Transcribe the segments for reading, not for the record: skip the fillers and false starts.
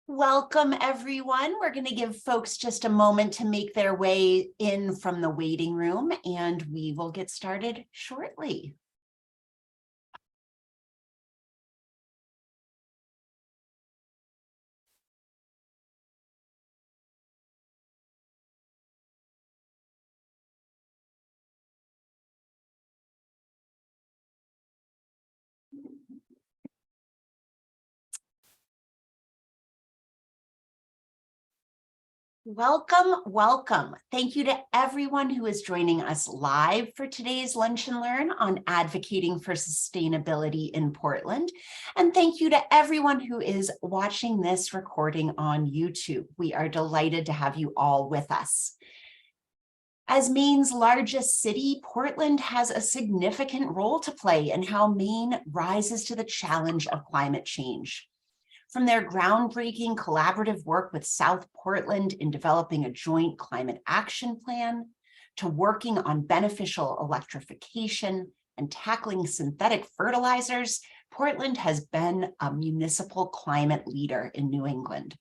Welcome, everyone. We're going to give folks just a moment to make their way in from the waiting room, and we will get started shortly. Welcome, welcome. Thank you to everyone who is joining us live for today's Lunch and Learn on advocating for sustainability in Portland. And thank you to everyone who is watching this recording on YouTube. We are delighted to have you all with us. As Maine's largest city, Portland has a significant role to play in how Maine rises to the challenge of climate change. From their groundbreaking collaborative work with South Portland in developing a joint climate action plan, to working on beneficial electrification and tackling synthetic fertilizers, Portland has been a municipal climate leader in New England.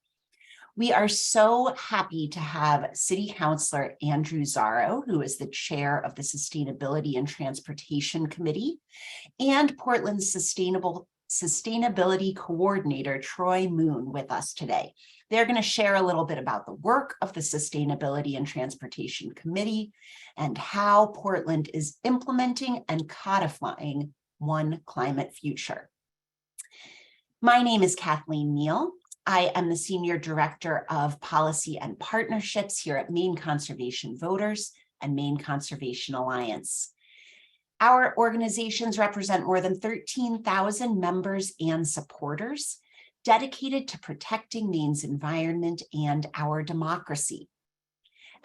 We are so happy to have City Councilor Andrew Zarro, who is the chair of the Sustainability and Transportation Committee, and Portland's Sustainability Coordinator, Troy Moon, with us today. They're going to share a little bit about the work of the Sustainability and Transportation Committee and how Portland is implementing and codifying One Climate Future. My name is Kathleen Neal. I am the Senior Director of Policy and Partnerships here at Maine Conservation Voters and Maine Conservation Alliance. Our organizations represent more than 13,000 members and supporters dedicated to protecting Maine's environment and our democracy.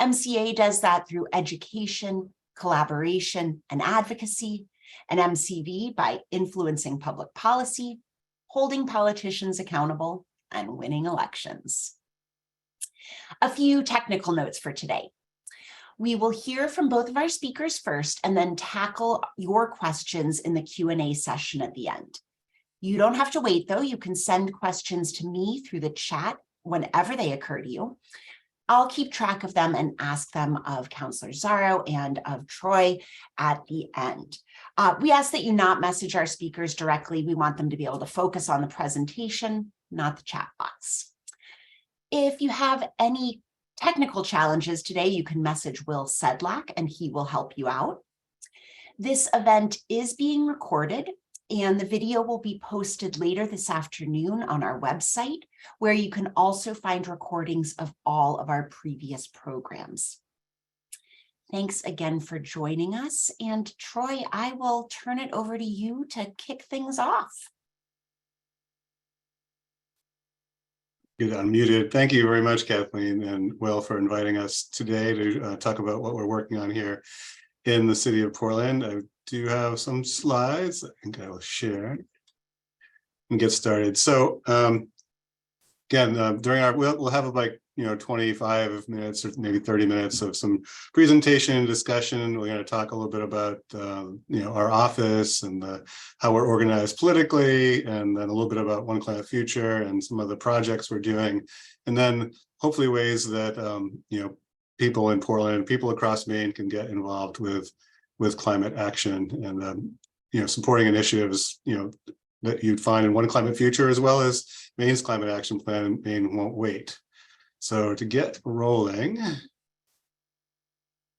MCA does that through education, collaboration, and advocacy, and MCV by influencing public policy, holding politicians accountable, and winning elections. A few technical notes for today. We will hear from both of our speakers first and then tackle your questions in the Q&A session at the end. You don't have to wait, though. You can send questions to me through the chat whenever they occur to you. I'll keep track of them and ask them of Councilor Zarro and of Troy at the end. We ask that you not message our speakers directly. We want them to be able to focus on the presentation, not the chat box. If you have any technical challenges today, you can message Will Sedlak and he will help you out. This event is being recorded and the video will be posted later this afternoon on our website, where you can also find recordings of all of our previous programs. Thanks again for joining us. And Troy, I will turn it over to you to kick things off. Get unmuted. Thank you very much, Kathleen and Will, for inviting us today to talk about what we're working on here in the city of Portland. I do have some slides I think I will share and get started. So again, during our, we'll have like 25 minutes or maybe 30 minutes of some presentation and discussion. We're going to talk a little bit about our office and how we're organized politically, and then a little bit about One Climate Future and some of the projects we're doing, and then hopefully ways that people in Portland, people across Maine can get involved with climate action and supporting initiatives that you'd find in One Climate Future, as well as Maine's climate action plan, Maine Won't Wait. So to get rolling,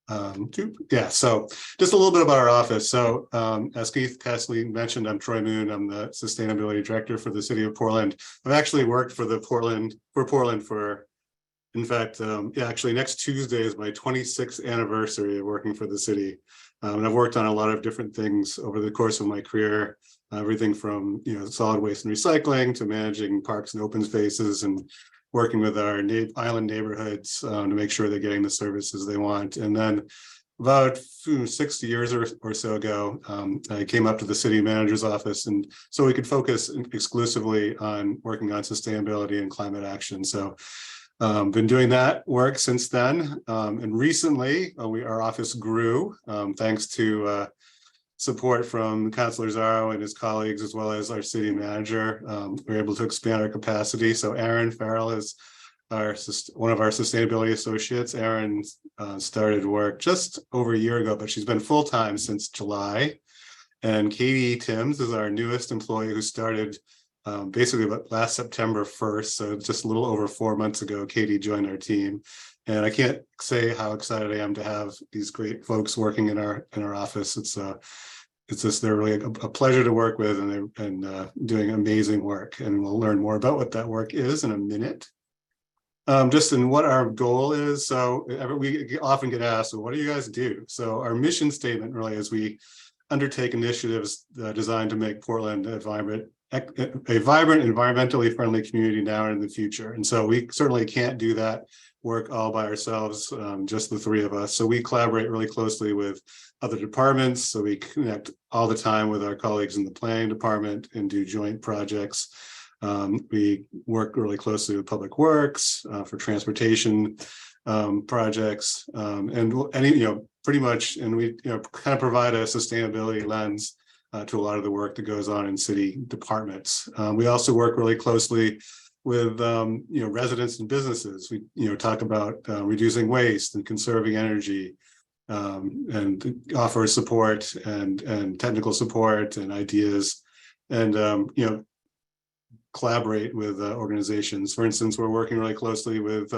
so just a little bit about our office. So as Kathleen mentioned, I'm Troy Moon. I'm the Sustainability Director for the City of Portland. I've actually worked for Portland for, in fact, actually next Tuesday is my 26th anniversary of working for the city. And I've worked on a lot of different things over the course of my career, everything from solid waste and recycling to managing parks and open spaces and working with our island neighborhoods to make sure they're getting the services they want. And then about 6 years or so ago, I came up to the city manager's office, and so we could focus exclusively on working on sustainability and climate action. So been doing that work since then. And recently, our office grew thanks to support from Councilor Zarro and his colleagues, as well as our city manager, we're able to expand our capacity. So Erin Farrell is one of our sustainability associates. Erin started work just over a year ago, but she's been full-time since July. And Katie Timms is our newest employee who started basically last September 1st. So just a little over 4 months ago, Katie joined our team. And I can't say how excited I am to have these great folks working in our office. It's just, they're really a pleasure to work with, and they're doing amazing work. And we'll learn more about what that work is in a minute. Just in what our goal is. So we often get asked, well, what do you guys do? So our mission statement really is we undertake initiatives designed to make Portland a vibrant, environmentally friendly community now and in the future. And so we certainly can't do that work all by ourselves, just the three of us. So we collaborate really closely with other departments. So we connect all the time with our colleagues in the planning department and do joint projects. We work really closely with Public Works for transportation projects, and pretty much, and we kind of provide a sustainability lens to a lot of the work that goes on in city departments. We also work really closely with residents and businesses. We talk about reducing waste and conserving energy, and offer support and technical support and ideas, and collaborate with organizations. For instance, we're working really closely with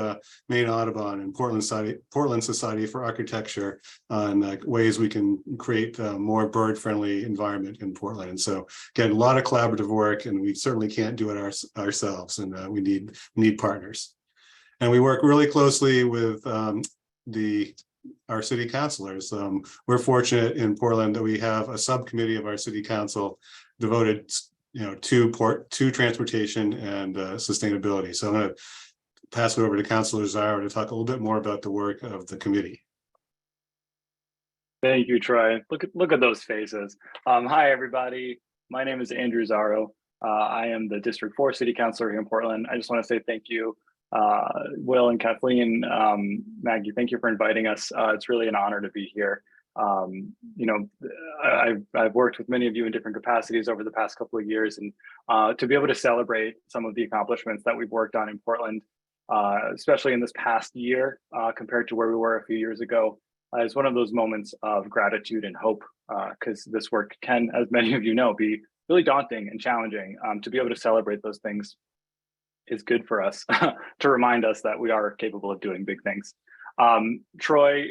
Maine Audubon and Portland Society for Architecture on ways we can create a more bird-friendly environment in Portland. And so again, a lot of collaborative work, and we certainly can't do it ourselves, and we need partners. And we work really closely with our city councilors. We're fortunate in Portland that we have a subcommittee of our city council devoted to transportation and sustainability. So I'm going to pass it over to Councilor Zarro to talk a little bit more about the work of the committee. Thank you, Troy. Look at those faces. Hi, everybody. My name is Andrew Zarro. I am the District 4 City Councilor here in Portland. I just want to say thank you, Will and Kathleen, Maggie. Thank you for inviting us. It's really an honor to be here. I've worked with many of you in different capacities over the past couple of years, and to be able to celebrate some of the accomplishments that we've worked on in Portland, especially in this past year, compared to where we were a few years ago, is one of those moments of gratitude and hope, because this work can, as many of you know, be really daunting and challenging. To be able to celebrate those things is good for us to remind us that we are capable of doing big things. Troy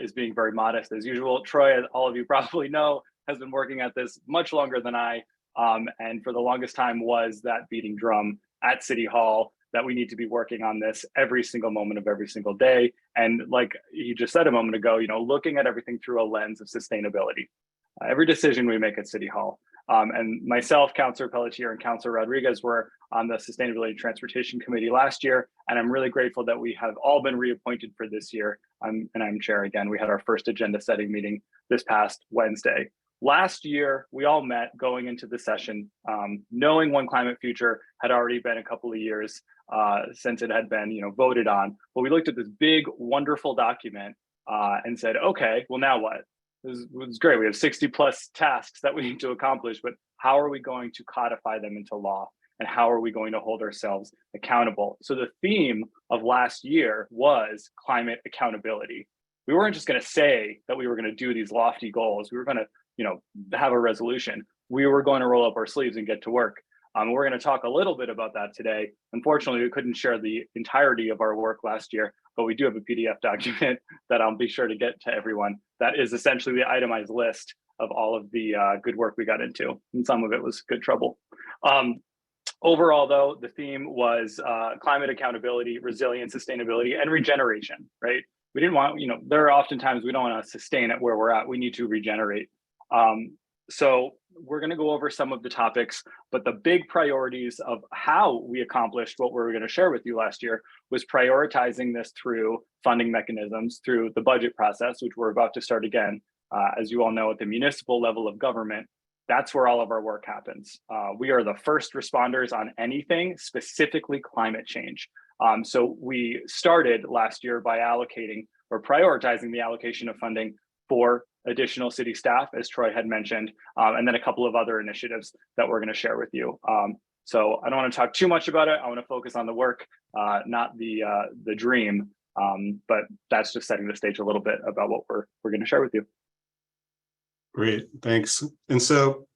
is being very modest as usual. Troy, as all of you probably know, has been working at this much longer than I, and for the longest time was that beating drum at City Hall that we need to be working on this every single moment of every single day. And like you just said a moment ago, looking at everything through a lens of sustainability. Every decision we make at City Hall. And myself, Councilor Pelletier, and Councilor Rodriguez were on the Sustainability and Transportation Committee last year, and I'm really grateful that we have all been reappointed for this year. And I'm chair again. We had our first agenda setting meeting this past Wednesday. Last year, we all met going into the session, knowing One Climate Future had already been a couple of years since it had been voted on. But we looked at this big, wonderful document and said, okay, well, now what? It was great. We have 60 plus tasks that we need to accomplish, but how are we going to codify them into law? And how are we going to hold ourselves accountable? So the theme of last year was climate accountability. We weren't just going to say that we were going to do these lofty goals. We were going to, have a resolution. We were going to roll up our sleeves and get to work. We're going to talk a little bit about that today. Unfortunately, we couldn't share the entirety of our work last year, but we do have a PDF document that I'll be sure to get to everyone. That is essentially the itemized list of all of the good work we got into, and some of it was good trouble. Overall, though, the theme was climate accountability, resilience, sustainability, and regeneration, right? We didn't want, there are often times we don't want to sustain it where we're at. We need to regenerate. So we're going to go over some of the topics, but the big priorities of how we accomplished what we were going to share with you last year was prioritizing this through funding mechanisms, through the budget process, which we're about to start again. As you all know, at the municipal level of government, that's where all of our work happens. We are the first responders on anything, specifically climate change. So we started last year by allocating or prioritizing the allocation of funding for additional city staff, as Troy had mentioned, and then a couple of other initiatives that we're going to share with you. So I don't want to talk too much about it. I want to focus on the work, not the dream. But that's just setting the stage a little bit about what we're going to share with you. Great, thanks. And so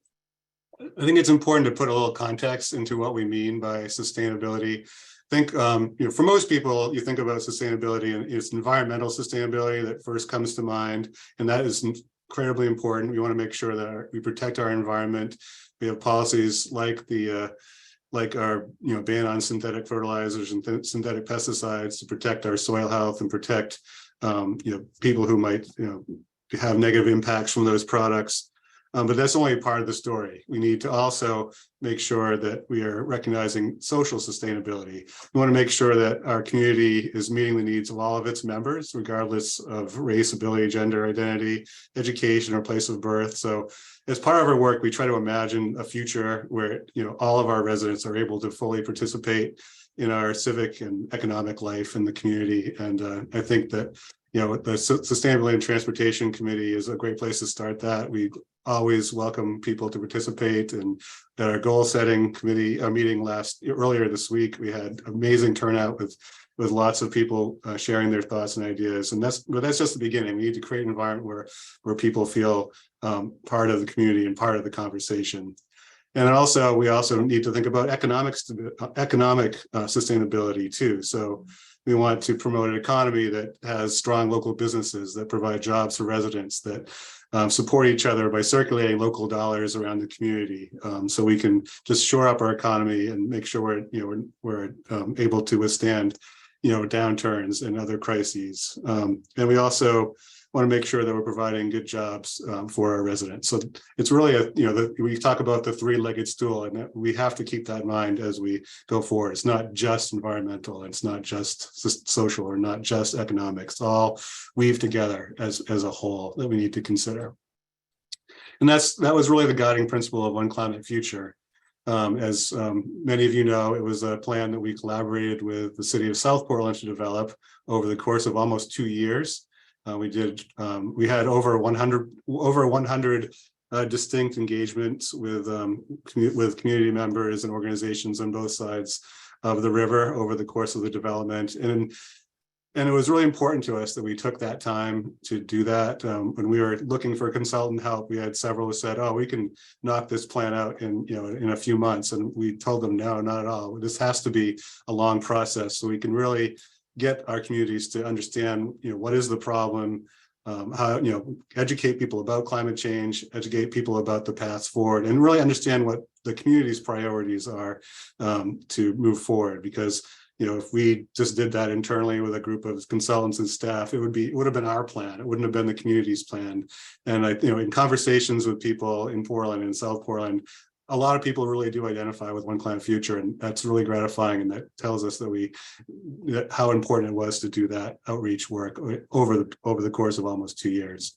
I think it's important to put a little context into what we mean by sustainability. I think, for most people, you think about sustainability and it's environmental sustainability that first comes to mind, and that is incredibly important. We want to make sure that we protect our environment. We have policies like our ban on synthetic fertilizers and synthetic pesticides to protect our soil health and protect people who might have negative impacts from those products. But that's only part of the story. We need to also make sure that we are recognizing social sustainability. We want to make sure that our community is meeting the needs of all of its members, regardless of race, ability, gender, identity, education, or place of birth. So as part of our work, we try to imagine a future where all of our residents are able to fully participate in our civic and economic life in the community. And I think that the Sustainability and Transportation Committee is a great place to start that. We always welcome people to participate, and at our goal setting committee meeting earlier this week, we had amazing turnout with lots of people sharing their thoughts and ideas. And that's just the beginning. We need to create an environment where people feel part of the community and part of the conversation. And also, we also need to think about economic sustainability too. So we want to promote an economy that has strong local businesses that provide jobs for residents, that support each other by circulating local dollars around the community, so we can just shore up our economy and make sure we're able to withstand downturns and other crises. And we also want to make sure that we're providing good jobs for our residents. So it's really we talk about the three-legged stool, and we have to keep that in mind as we go forward. It's not just environmental, it's not just social, or not just economics. It's all weave together as a whole that we need to consider. And that was really the guiding principle of One Climate Future. As many of you know, it was a plan that we collaborated with the city of South Portland to develop over the course of almost 2 years. We had over 100 distinct engagements with community members and organizations on both sides of the river over the course of the development. And it was really important to us that we took that time to do that. When we were looking for consultant help, we had several who said, "Oh, we can knock this plan out in a few months." And we told them, no, not at all. This has to be a long process, so we can really get our communities to understand, what is the problem, how, educate people about climate change, educate people about the paths forward, and really understand what the community's priorities are to move forward. Because, if we just did that internally with a group of consultants and staff, it would have been our plan. It wouldn't have been the community's plan. And in conversations with people in Portland and South Portland, a lot of people really do identify with One Climate Future, and that's really gratifying. And that tells us that how important it was to do that outreach work over the course of almost 2 years.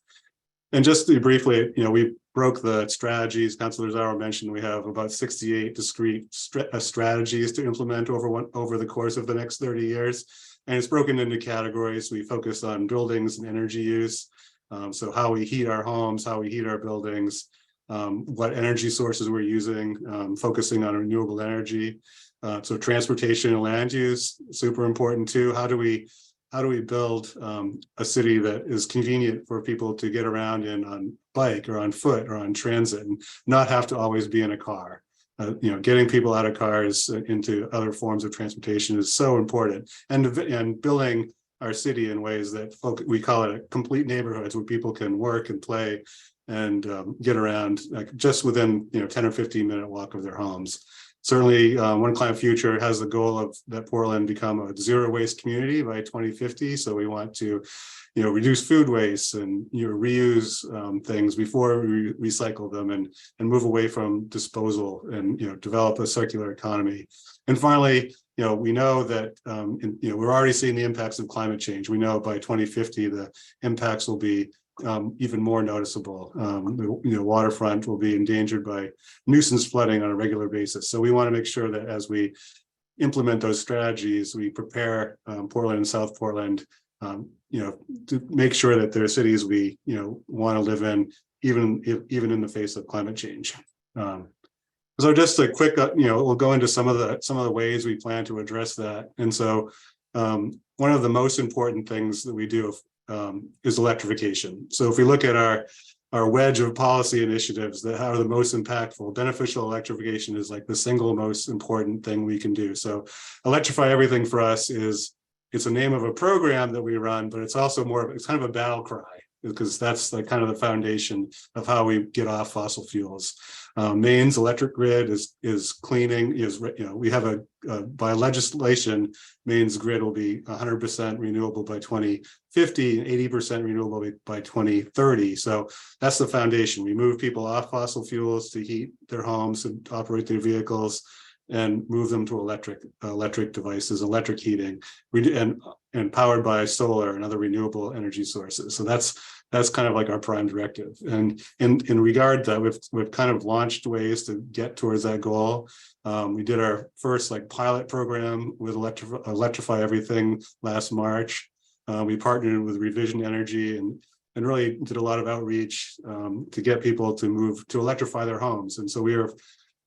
And just briefly, we broke the strategies. Councilor Zarro mentioned we have about 68 discrete strategies to implement over the course of the next 30 years. And it's broken into categories. We focus on buildings and energy use. So how we heat our homes, how we heat our buildings, what energy sources we're using, focusing on renewable energy. So transportation and land use, super important too. How do we build a city that is convenient for people to get around in on bike or on foot or on transit, and not have to always be in a car? Getting people out of cars into other forms of transportation is so important, and building our city in ways that we call it complete neighborhoods where people can work and play and get around, like just within 10 or 15 minute walk of their homes. Certainly, One Climate Future has the goal of that Portland become a zero waste community by 2050. So we want to, reduce food waste and reuse things before we recycle them, and move away from disposal, and develop a circular economy. And finally, we know that we're already seeing the impacts of climate change. We know by 2050 the impacts will be even more noticeable. The waterfront will be endangered by nuisance flooding on a regular basis. So we want to make sure that as we implement those strategies, we prepare Portland and South Portland to make sure that there are cities we, want to live in, even in the face of climate change. So just a quick, we'll go into some of the ways we plan to address that. And so one of the most important things that we do is electrification. So if we look at our wedge of policy initiatives that are the most impactful, beneficial electrification is like the single most important thing we can do. So Electrify Everything for us it's a name of a program that we run, but it's also it's kind of a battle cry, because that's like kind of the foundation of how we get off fossil fuels. Maine's electric grid is cleaning, we have by legislation, Maine's grid will be 100% renewable by 2050 and 80% renewable by 2030. So that's the foundation. We move people off fossil fuels to heat their homes and operate their vehicles, and move them to electric devices, electric heating, and powered by solar and other renewable energy sources. So that's kind of like our prime directive. And in regard to that, we've kind of launched ways to get towards that goal. We did our first pilot program with Electrify Everything last March. We partnered with Revision Energy and really did a lot of outreach to get people to move to electrify their homes. And so we are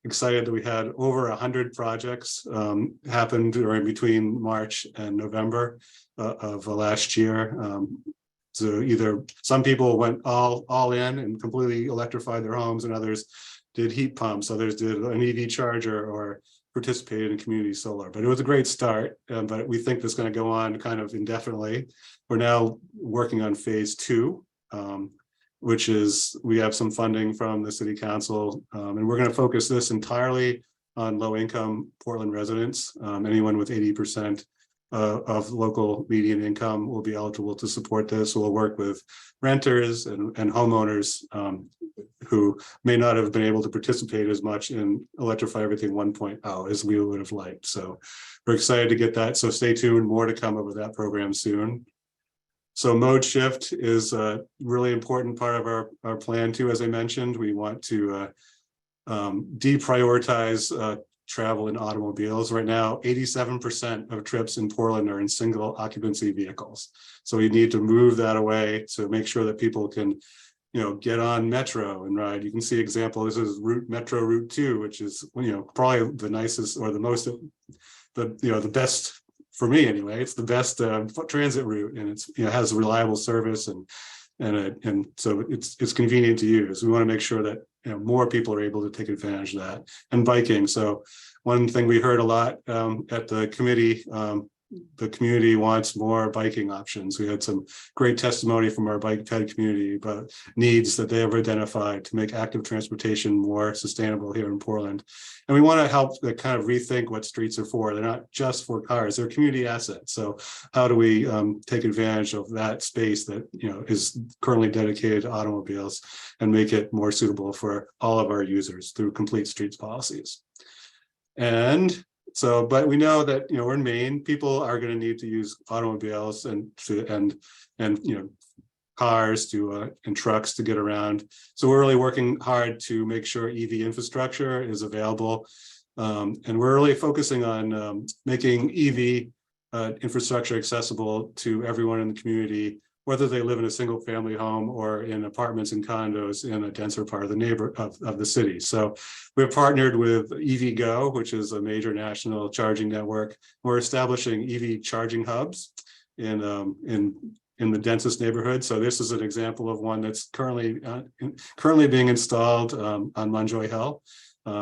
excited that we had over 100 projects happen during between March and November of last year. So either some people went all in and completely electrified their homes, and others did heat pumps, others did an EV charger or participated in community solar. But it was a great start, but we think this is going to go on kind of indefinitely. We're now working on phase 2. Which is we have some funding from the city council, and we're going to focus this entirely on low-income Portland residents. Anyone with 80% of local median income will be eligible to support this. We'll work with renters and homeowners who may not have been able to participate as much in Electrify Everything 1.0 as we would have liked. So we're excited to get that. So stay tuned, more to come up with that program soon. So mode shift is a really important part of our plan too. As I mentioned, we want to deprioritize travel in automobiles. Right now, 87% of trips in Portland are in single occupancy vehicles. So we need to move that away to make sure that people can, get on Metro and ride. You can see example, this is Metro Route 2, which is, probably the nicest or the most, the best. For me, anyway, it's the best transit route, and it's has reliable service and so it's convenient to use. We want to make sure that more people are able to take advantage of that. And biking. So one thing we heard a lot at the committee, the community wants more biking options. We had some great testimony from our bike ped community about needs that they have identified to make active transportation more sustainable here in Portland. And we want to help kind of rethink what streets are for. They're not just for cars, they're community assets. So how do we take advantage of that space that is currently dedicated to automobiles and make it more suitable for all of our users through complete streets policies? And so, but we know that we're in Maine, people are going to need to use automobiles and cars and trucks to get around. So we're really working hard to make sure EV infrastructure is available, and we're really focusing on making EV infrastructure accessible to everyone in the community, whether they live in a single family home or in apartments and condos in a denser part of the of the city. So we've partnered with EVgo, which is a major national charging network. We're establishing EV charging hubs in the densest neighborhoods. So this is an example of one that's currently being installed on Munjoy Hill.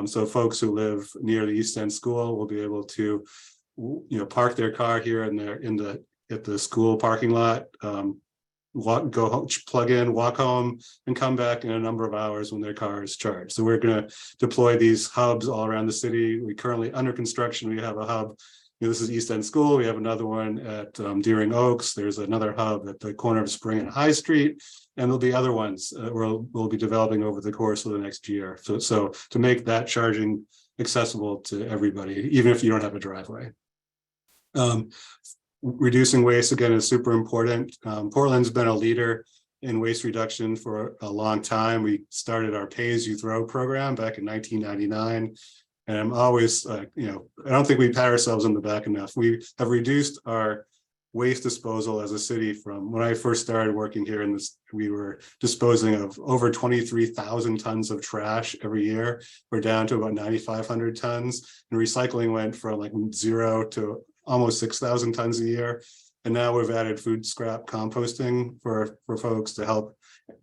So folks who live near the East End School will be able to park their car here and at the school parking lot, go home, plug in, walk home, and come back in a number of hours when their car is charged. So we're going to deploy these hubs all around the city. We currently under construction, we have a hub. This is East End School. We have another one at Deering Oaks. There's another hub at the corner of Spring and High Street, and there'll be other ones we'll be developing over the course of the next year. So to make that charging accessible to everybody, even if you don't have a driveway. Reducing waste, again, is super important. Portland's been a leader in waste reduction for a long time. We started our pay-as-you-throw program back in 1999. And I'm always, I don't think we pat ourselves on the back enough. We have reduced our waste disposal as a city. From when I first started working here in this, we were disposing of over 23,000 tons of trash every year. We're down to about 9,500 tons, and recycling went from like 0 to almost 6,000 tons a year. And now we've added food scrap composting for folks to help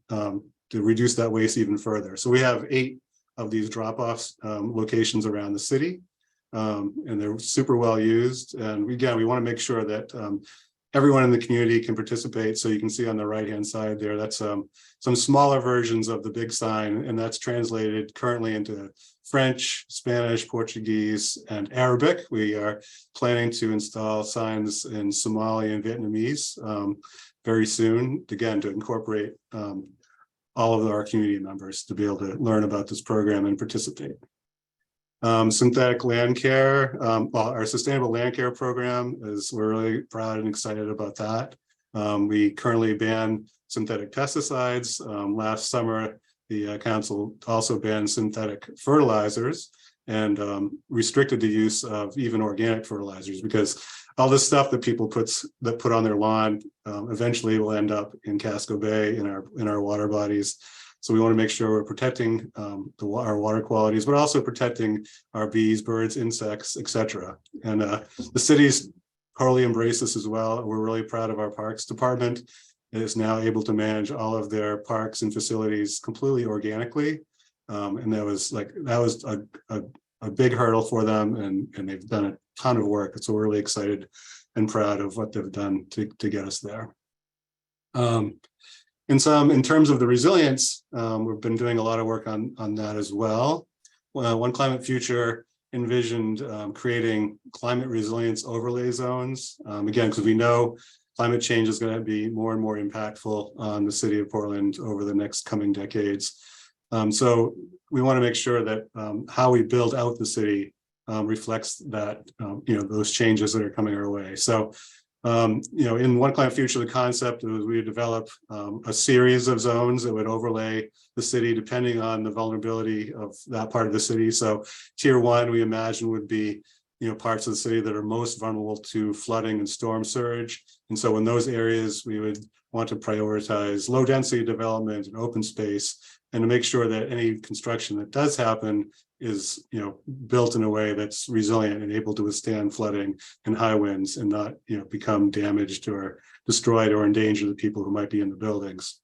to reduce that waste even further. So we have 8 of these drop-offs locations around the city, and they're super well used. And again, we want to make sure that everyone in the community can participate. So you can see on the right-hand side there, that's some smaller versions of the big sign, and that's translated currently into French, Spanish, Portuguese, and Arabic. We are planning to install signs in Somali and Vietnamese very soon, again, to incorporate all of our community members to be able to learn about this program and participate. Synthetic land care, well, our sustainable land care program we're really proud and excited about that. We currently ban synthetic pesticides. Last summer, the council also banned synthetic fertilizers and restricted the use of even organic fertilizers, because all this stuff that people put on their lawn eventually will end up in Casco Bay in our water bodies. So we want to make sure we're protecting our water qualities, but also protecting our bees, birds, insects, etc. And the city's totally embraced this as well. We're really proud of our parks department. It is now able to manage all of their parks and facilities completely organically. And that was a big hurdle for them, and they've done a ton of work. So we're really excited and proud of what they've done to get us there. In terms of the resilience, we've been doing a lot of work on that as well. One Climate Future envisioned creating climate resilience overlay zones. Again, because we know climate change is going to be more and more impactful on the city of Portland over the next coming decades. So we want to make sure that how we build out the city reflects that, those changes that are coming our way. So, in One Climate Future, the concept was we would develop a series of zones that would overlay the city depending on the vulnerability of that part of the city. So tier 1, we imagine, would be parts of the city that are most vulnerable to flooding and storm surge. And so in those areas, we would want to prioritize low density development and open space, and to make sure that any construction that does happen is built in a way that's resilient and able to withstand flooding and high winds, and not become damaged or destroyed or endanger the people who might be in the buildings.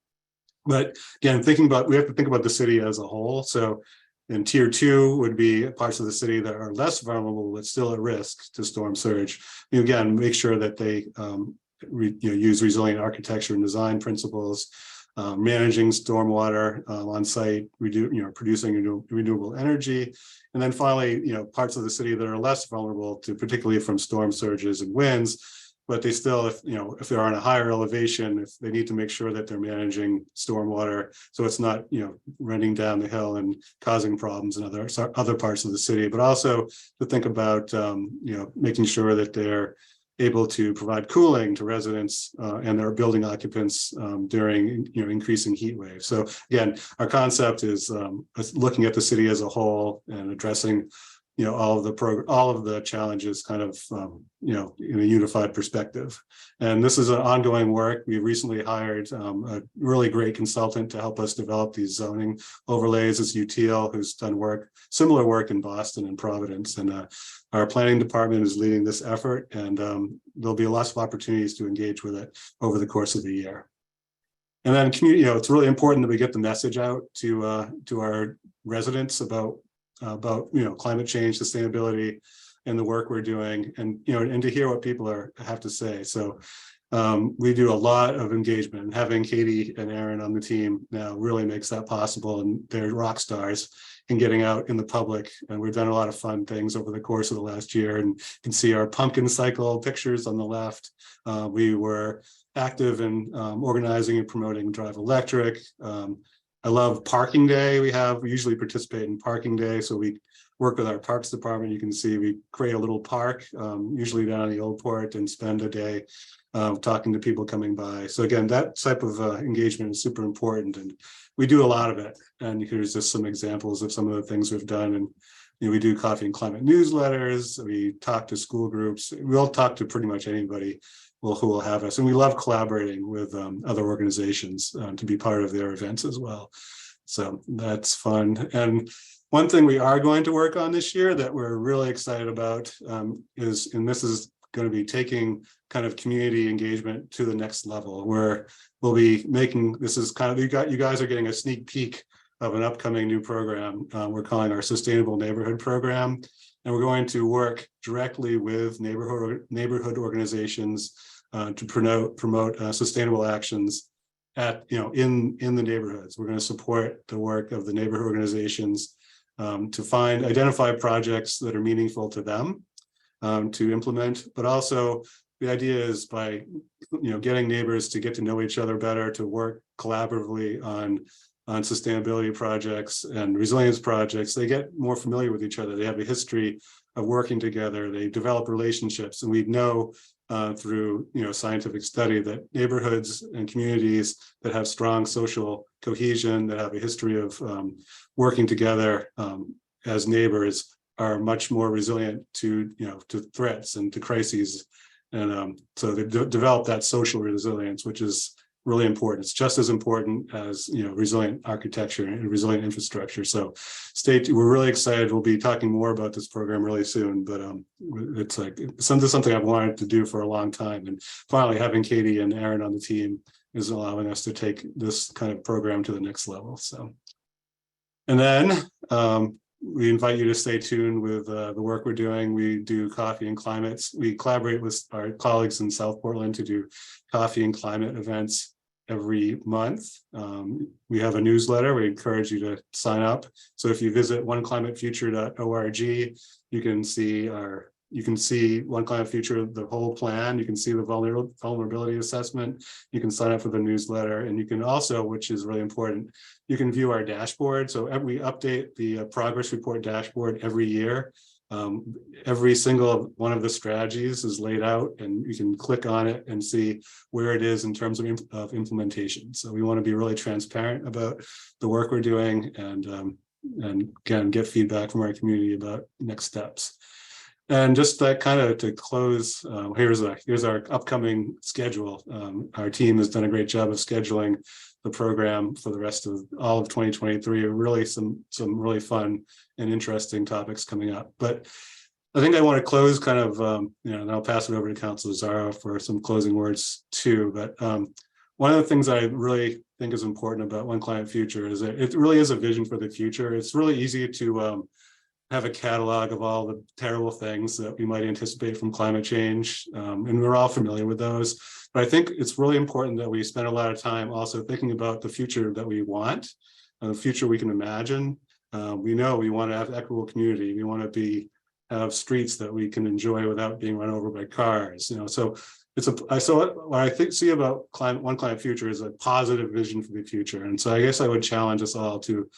But again, we have to think about the city as a whole. So in tier 2 would be parts of the city that are less vulnerable but still at risk to storm surge. Again, make sure that they use resilient architecture and design principles, managing stormwater on site, producing renewable energy, and then finally, parts of the city that are less vulnerable to, particularly from storm surges and winds, but they still, if they're on a higher elevation, if they need to make sure that they're managing stormwater, so it's not, running down the hill and causing problems in other parts of the city, but also to think about, making sure that they're able to provide cooling to residents and their building occupants during increasing heat waves. So again, our concept is looking at the city as a whole and addressing all of the challenges kind of in a unified perspective. And this is an ongoing work. We recently hired a really great consultant to help us develop these zoning overlays. It's UTL, who's done similar work in Boston and Providence, and our planning department is leading this effort, and there'll be lots of opportunities to engage with it over the course of the year. And then it's really important that we get the message out to our residents about climate change, sustainability, and the work we're doing, and and to hear what people have to say. So we do a lot of engagement, and having Katie and Aaron on the team now really makes that possible, and they're rock stars in getting out in the public. And we've done a lot of fun things over the course of the last year, and you can see our pumpkin cycle pictures on the left. We were active in organizing and promoting Drive Electric. I love Parking Day. We usually participate in Parking Day. So we work with our Parks Department. You can see we create a little park, usually down in the Old Port, and spend a day talking to people coming by. So again, that type of engagement is super important, and we do a lot of it. And here's just some examples of some of the things we've done. And we do coffee and climate newsletters. We talk to school groups. We'll talk to pretty much anybody who will have us. And we love collaborating with other organizations to be part of their events as well. So that's fun. And one thing we are going to work on this year that we're really excited about is, and this is going to be taking kind of community engagement to the next level, where we'll be making, this is kind of, you guys are getting a sneak peek of an upcoming new program we're calling our Sustainable Neighborhood Program. And we're going to work directly with neighborhood organizations to promote sustainable actions at, in the neighborhoods. We're going to support the work of the neighborhood organizations to identify projects that are meaningful to them to implement, but also the idea is by getting neighbors to get to know each other better, to work collaboratively on sustainability projects and resilience projects. They get more familiar with each other. They have a history of working together. They develop relationships, and we know through scientific study that neighborhoods and communities that have strong social cohesion, that have a history of working together as neighbors, are much more resilient to threats and to crises. And so they develop that social resilience, which is really important. It's just as important as resilient architecture and resilient infrastructure. So stay tuned. We're really excited. We'll be talking more about this program really soon, but it's like something I've wanted to do for a long time. And finally having Katie and Aaron on the team is allowing us to take this kind of program to the next level. So, and then we invite you to stay tuned with the work we're doing. We do coffee and climates. We collaborate with our colleagues in South Portland to do coffee and climate events every month. We have a newsletter. We encourage you to sign up. So if you visit oneclimatefuture.org, you can see One Climate Future, the whole plan. You can see the vulnerability assessment. You can sign up for the newsletter, and you can also, which is really important, you can view our dashboard. So we update the progress report dashboard every year. Every single one of the strategies is laid out, and you can click on it and see where it is in terms of implementation. So we want to be really transparent about the work we're doing, and again, get feedback from our community about next steps. And just that kind of to close, here's our upcoming schedule. Our team has done a great job of scheduling the program for the rest of all of 2023. Really some really fun and interesting topics coming up. But I think I want to close kind of, and I'll pass it over to Councilor Zarro for some closing words too. But one of the things I really think is important about One Climate Future is that it really is a vision for the future. It's really easy to have a catalog of all the terrible things that we might anticipate from climate change. And we're all familiar with those. But I think it's really important that we spend a lot of time also thinking about the future that we want, the future we can imagine. We know we want to have equitable community. We want to have streets that we can enjoy without being run over by cars. So what I see about One Climate Future is a positive vision for the future. And so I guess I would challenge us all to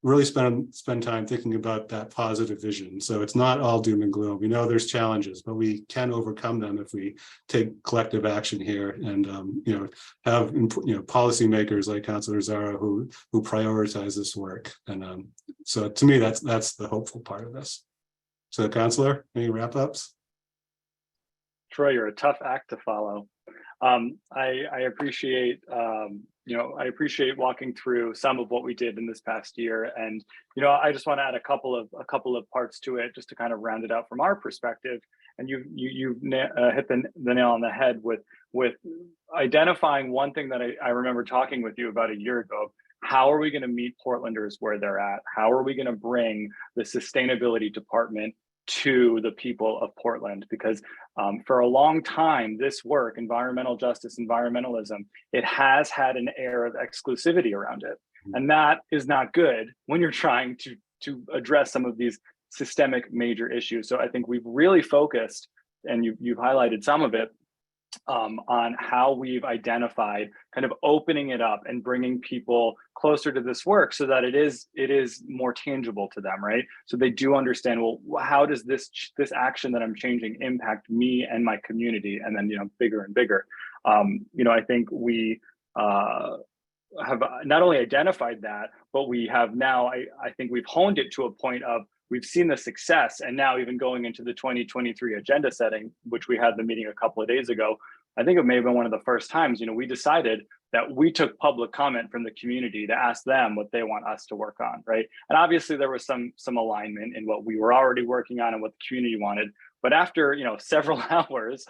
really spend time thinking about that positive vision. So it's not all doom and gloom. We know there's challenges, but we can overcome them if we take collective action here, and have policymakers like Councilor Zarro who prioritize this work. And so to me, that's the hopeful part of this. So, Councilor, any wrap ups? Troy, you're a tough act to follow. I appreciate I appreciate walking through some of what we did in this past year, and I just want to add a couple of parts to it just to kind of round it out from our perspective. And you hit the nail on the head with identifying one thing that I remember talking with you about a year ago. How are we going to meet Portlanders where they're at? How are we going to bring the sustainability department to the people of Portland? Because for a long time, this work, environmental justice, environmentalism, it has had an air of exclusivity around it. And that is not good when you're trying to address some of these systemic major issues. So I think we've really focused, and you've highlighted some of it, on how we've identified kind of opening it up and bringing people closer to this work so that it is more tangible to them, right? So they do understand, well, how does this action that I'm changing impact me and my community? And then, bigger and bigger. I think we have not only identified that, but we have now, I think we've honed it to a point of we've seen the success, and now even going into the 2023 agenda setting, which we had the meeting a couple of days ago, I think it may have been one of the first times, we decided that we took public comment from the community to ask them what they want us to work on, right? And obviously there was some alignment in what we were already working on and what the community wanted. But after several hours,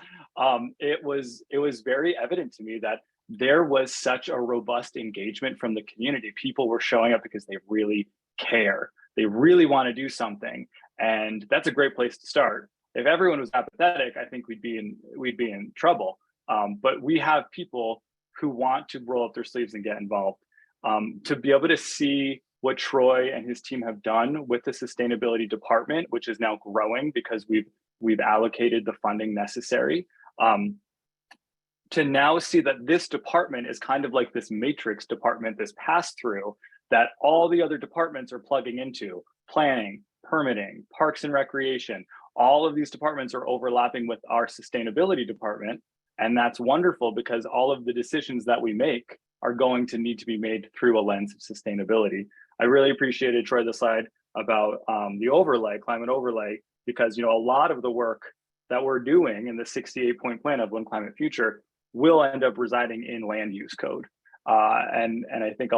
it was very evident to me that there was such a robust engagement from the community. People were showing up because they really care. They really want to do something, and that's a great place to start. If everyone was apathetic, I think we'd be in trouble. But we have people who want to roll up their sleeves and get involved. To be able to see what Troy and his team have done with the sustainability department, which is now growing because we've allocated the funding necessary. To now see that this department is kind of like this matrix department, this pass-through that all the other departments are plugging into: planning, permitting, parks and recreation. All of these departments are overlapping with our sustainability department. And that's wonderful because all of the decisions that we make are going to need to be made through a lens of sustainability. I really appreciated, Troy, the slide about the overlay, climate overlay, because a lot of the work that we're doing in the 68-point plan of One Climate Future will end up residing in land use code. And I think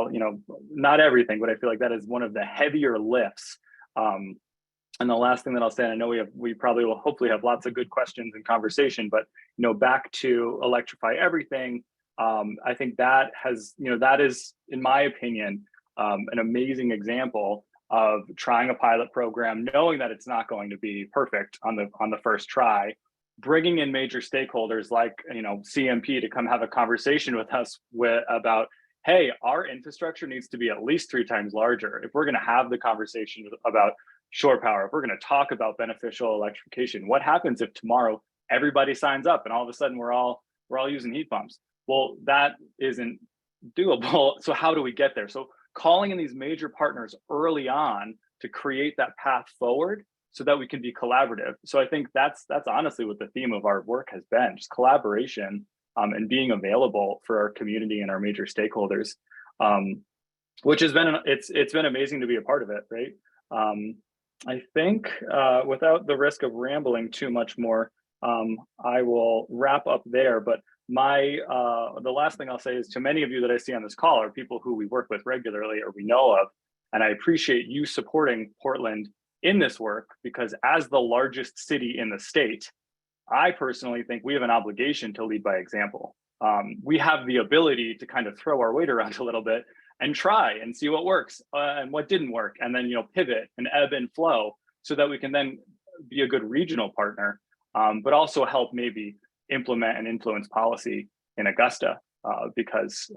not everything, but I feel like that is one of the heavier lifts. And the last thing that I'll say, and I know we probably will hopefully have lots of good questions and conversation, but back to electrify everything. I think that that is, in my opinion, an amazing example of trying a pilot program, knowing that it's not going to be perfect on the first try, bringing in major stakeholders like CMP to come have a conversation with us about, hey, our infrastructure needs to be at least 3 times larger if we're going to have the conversation about shore power, if we're going to talk about beneficial electrification. What happens if tomorrow everybody signs up and all of a sudden we're all using heat pumps? Well, that isn't doable. So how do we get there? So calling in these major partners early on to create that path forward so that we can be collaborative. So I think that's honestly what the theme of our work has been: just collaboration and being available for our community and our major stakeholders, which has been it's been amazing to be a part of it, right? I think without the risk of rambling too much more, I will wrap up there. But the last thing I'll say is, to many of you that I see on this call are people who we work with regularly or we know of, and I appreciate you supporting Portland in this work, because as the largest city in the state, I personally think we have an obligation to lead by example. We have the ability to kind of throw our weight around a little bit and try and see what works and what didn't work, and then pivot and ebb and flow so that we can then be a good regional partner, but also help maybe implement and influence policy in Augusta, because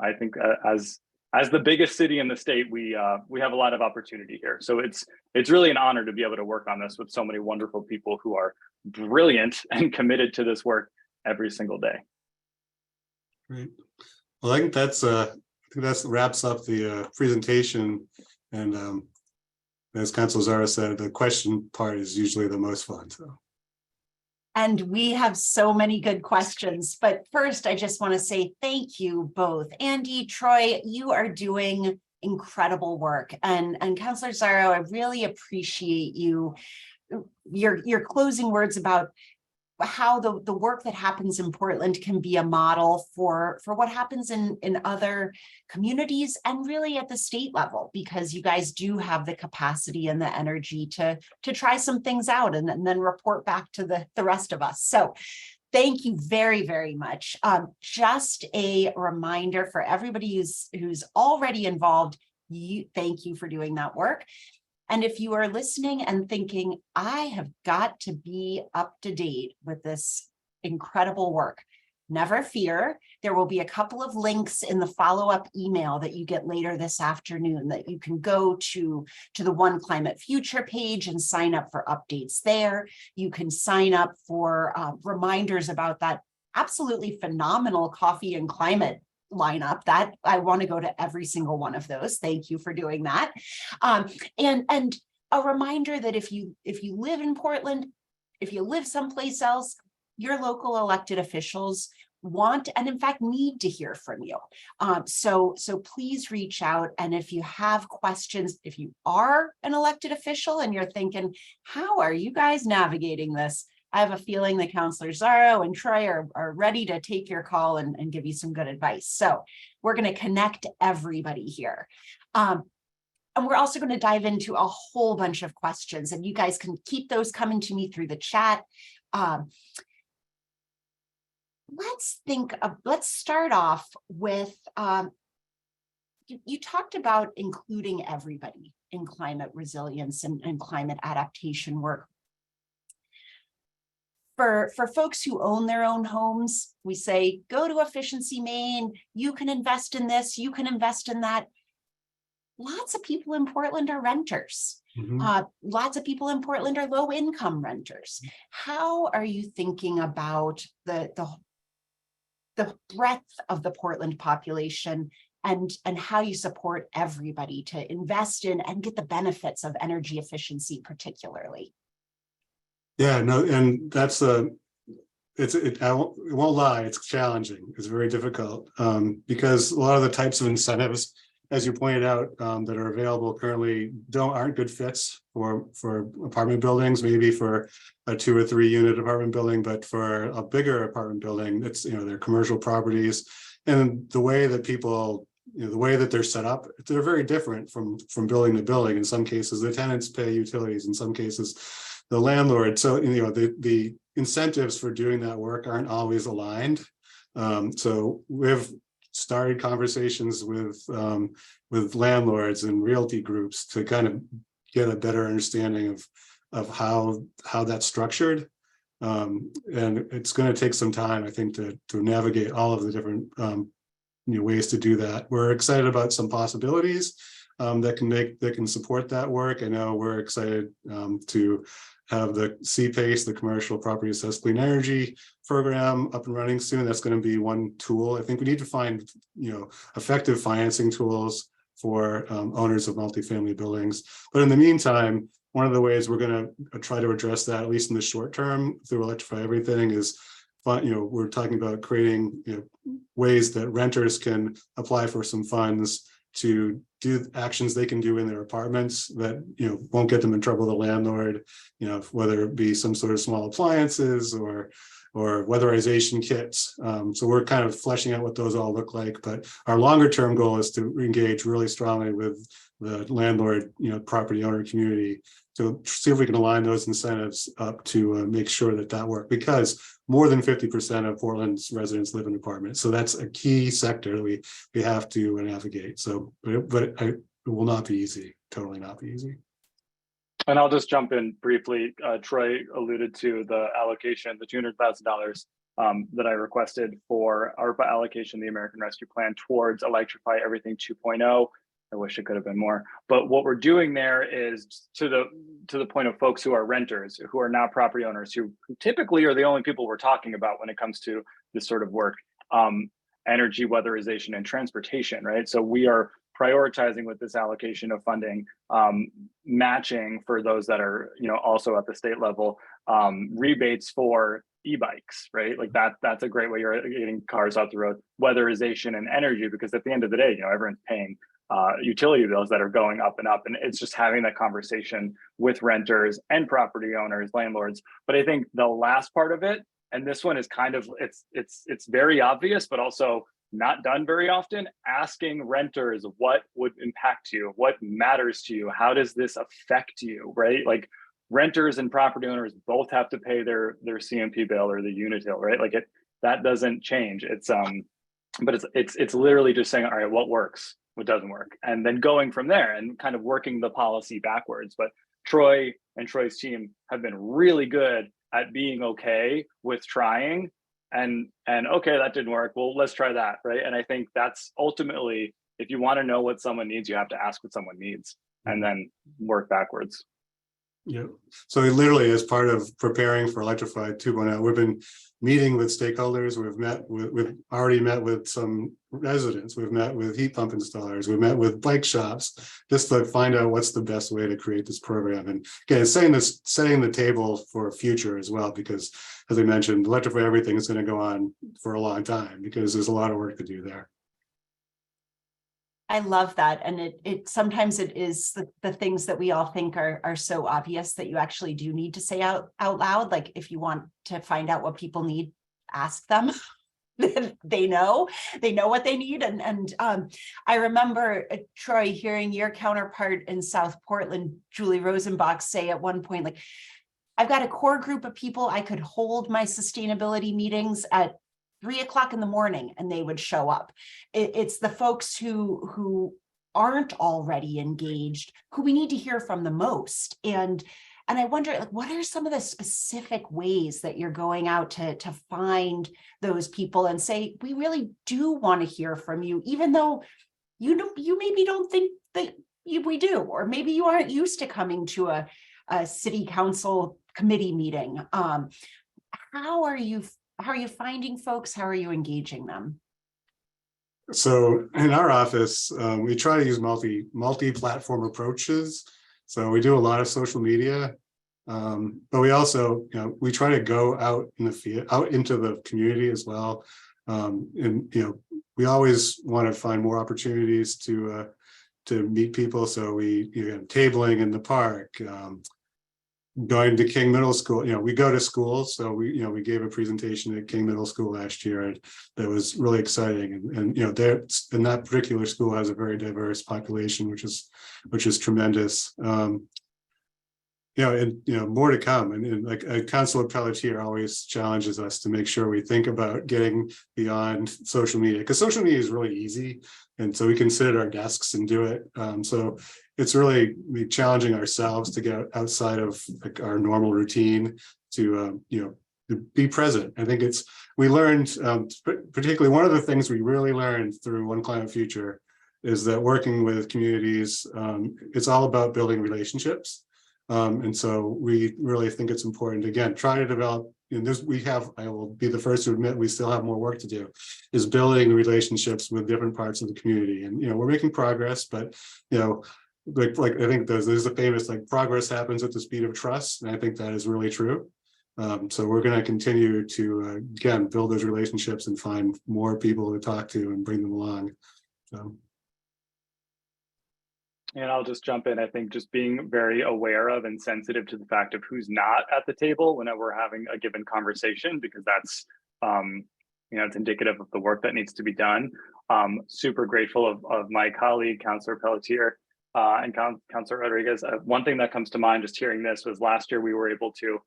I think as the biggest city in the state, we have a lot of opportunity here. So it's really an honor to be able to work on this with so many wonderful people who are brilliant and committed to this work every single day. Great. Well, I think that wraps up the presentation. And as Councilor Zarro said, the question part is usually the most fun. So. And we have so many good questions. But first, I just want to say thank you both. Andy, Troy, you are doing incredible work. And Councilor Zarro, I really appreciate your closing words about how the work that happens in Portland can be a model for what happens in other communities and really at the state level, because you guys do have the capacity and the energy to try some things out and then report back to the rest of us. So thank you very, very much. Just a reminder for everybody who's already involved, thank you for doing that work. And if you are listening and thinking, I have got to be up to date with this incredible work, never fear. There will be a couple of links in the follow-up email that you get later this afternoon that you can go to the One Climate Future page and sign up for updates there. You can sign up for reminders about that absolutely phenomenal coffee and climate lineup that I want to go to every single one of those. Thank you for doing that. And a reminder that if you live in Portland, if you live someplace else, your local elected officials want and in fact need to hear from you. So please reach out. And if you have questions, if you are an elected official and you're thinking, how are you guys navigating this? I have a feeling that Councilor Zarro and Troy are ready to take your call and give you some good advice. So we're going to connect everybody here. And we're also going to dive into a whole bunch of questions, and you guys can keep those coming to me through the chat. Let's start off with, you talked about including everybody in climate resilience and climate adaptation work. For folks who own their own homes, we say, go to Efficiency Maine, you can invest in this, you can invest in that. Lots of people in Portland are renters. Lots of people in Portland are low income renters. How are you thinking about the breadth of the Portland population and how you support everybody to invest in and get the benefits of energy efficiency particularly? Yeah, no, and that's I won't lie, it's challenging. It's very difficult because a lot of the types of incentives, as you pointed out, that are available currently aren't good fits for apartment buildings, maybe for a 2 or 3 unit apartment building, but for a bigger apartment building, it's, they're commercial properties, and the way that people, the way that they're set up, they're very different from building to building. In some cases, the tenants pay utilities, in some cases, the landlord. So, the incentives for doing that work aren't always aligned. So we've started conversations with landlords and realty groups to kind of get a better understanding of how that's structured, and it's going to take some time, I think, to navigate all of the different ways to do that. We're excited about some possibilities that can support that work. I know we're excited to have the CPACE, the Commercial Property Assessed Clean Energy program, up and running soon. That's going to be one tool. I think we need to find, effective financing tools for owners of multifamily buildings. But in the meantime, one of the ways we're going to try to address that, at least in the short term, through Electrify Everything, is, we're talking about creating ways that renters can apply for some funds to do actions they can do in their apartments that won't get them in trouble with the landlord, whether it be some sort of small appliances or weatherization kits. So we're kind of fleshing out what those all look like, but our longer term goal is to engage really strongly with the landlord, property owner community to see if we can align those incentives up to make sure that works, because more than 50% of Portland's residents live in apartments. So that's a key sector that we have to navigate. So, but it will not be easy, totally not be easy. And I'll just jump in briefly. Troy alluded to the allocation, the $200,000 that I requested for ARPA allocation, the American Rescue Plan, towards Electrify Everything 2.0. I wish it could have been more, but what we're doing there is to the point of folks who are renters, who are not property owners, who typically are the only people we're talking about when it comes to this sort of work, energy, weatherization, and transportation, right? So we are prioritizing with this allocation of funding, matching for those that are, also at the state level, rebates for e-bikes, right? Like that's a great way you're getting cars off the road, weatherization and energy, because at the end of the day, everyone's paying utility bills that are going up and up, and it's just having that conversation with renters and property owners, landlords. But I think the last part of it, and this one is kind of, it's very obvious, but also not done very often, asking renters what would impact you, what matters to you, how does this affect you, right? Like renters and property owners both have to pay their CMP bill or the Unitil, right? Like that doesn't change. But it's literally just saying, all right, what works, what doesn't work, and then going from there and kind of working the policy backwards. But Troy and Troy's team have been really good at being okay with trying and okay, that didn't work, well, let's try that, right? And I think that's ultimately, if you want to know what someone needs, you have to ask what someone needs and then work backwards. Yeah. So literally, as part of preparing for Electrify 2.0, we've been meeting with stakeholders. We've already met with some residents. We've met with heat pump installers. We've met with bike shops, just to find out what's the best way to create this program. And again, setting the table for future as well, because as I mentioned, Electrify Everything is going to go on for a long time because there's a lot of work to do there. I love that. And it sometimes it is the things that we all think are so obvious that you actually do need to say out loud. Like if you want to find out what people need, ask them. They know what they need. And I remember, Troy, hearing your counterpart in South Portland, Julie Rosenbach, say at one point, like, I've got a core group of people I could hold my sustainability meetings at 3 o'clock in the morning and they would show up. It's the folks who aren't already engaged who we need to hear from the most. And I wonder, like, what are some of the specific ways that you're going out to find those people and say, we really do want to hear from you, even though you maybe don't think that we do, or maybe you aren't used to coming to a city council committee meeting. How are you finding folks? How are you engaging them? So in our office, we try to use multi-platform approaches. So we do a lot of social media, but we also, we try to go out in the field, out into the community as well. And we always want to find more opportunities to meet people. So we tabling in the park, going to King Middle School. We go to schools. So we gave a presentation at King Middle School last year, and that was really exciting. And that particular school has a very diverse population, which is tremendous. More to come. And like Councilor Pelletier always challenges us to make sure we think about getting beyond social media, because social media is really easy. And so we can sit at our desks and do it. So it's really challenging ourselves to get outside of like our normal routine to be present. I think we learned, particularly one of the things we really learned through One Climate Future is that working with communities, it's all about building relationships. And so we really think it's important to, again, try to develop, I will be the first to admit, we still have more work to do, is building relationships with different parts of the community. And, we're making progress, but, like I think there's a famous, like, progress happens at the speed of trust. And I think that is really true. So we're going to continue to, again, build those relationships and find more people to talk to and bring them along. So. And I'll just jump in. I think just being very aware of and sensitive to the fact of who's not at the table whenever we're having a given conversation, because that's, it's indicative of the work that needs to be done. Super grateful of my colleague, Councilor Pelletier and Councilor Rodriguez. One thing that comes to mind just hearing this was last year we were able to,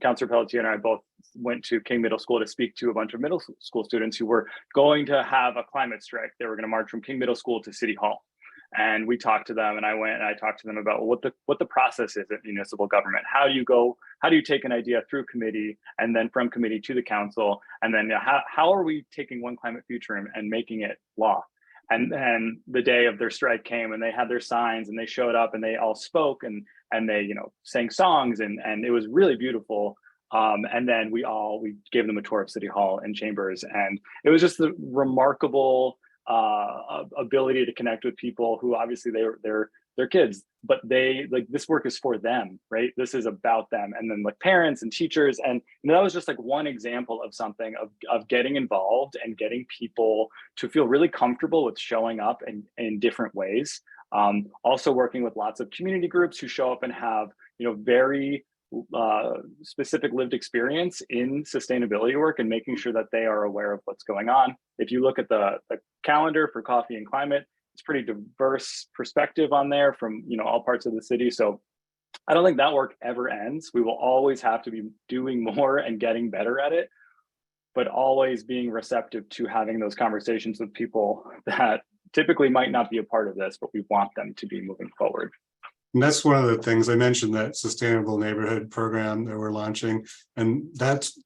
Councilor Pelletier and I both went to King Middle School to speak to a bunch of middle school students who were going to have a climate strike. They were going to march from King Middle School to City Hall. And we talked to them, and I talked to them about what the process is at municipal government. How do you take an idea through committee, and then from committee to the council, and then how are we taking One Climate Future and making it law? And then the day of their strike came, and they had their signs, and they showed up, and they all spoke, and they sang songs, and it was really beautiful. And then we gave them a tour of City Hall and chambers, and it was just the remarkable ability to connect with people who obviously they're kids, but this work is for them, right? This is about them. And then like parents and teachers. And that was just like one example of something of getting involved and getting people to feel really comfortable with showing up in different ways. Also working with lots of community groups who show up and have, very specific lived experience in sustainability work, and making sure that they are aware of what's going on. If you look at the calendar for Coffee and Climate, it's pretty diverse perspective on there from all parts of the city. So I don't think that work ever ends. We will always have to be doing more and getting better at it, but always being receptive to having those conversations with people that typically might not be a part of this, but we want them to be moving forward. And that's one of the things I mentioned, that sustainable neighborhood program that we're launching, and that's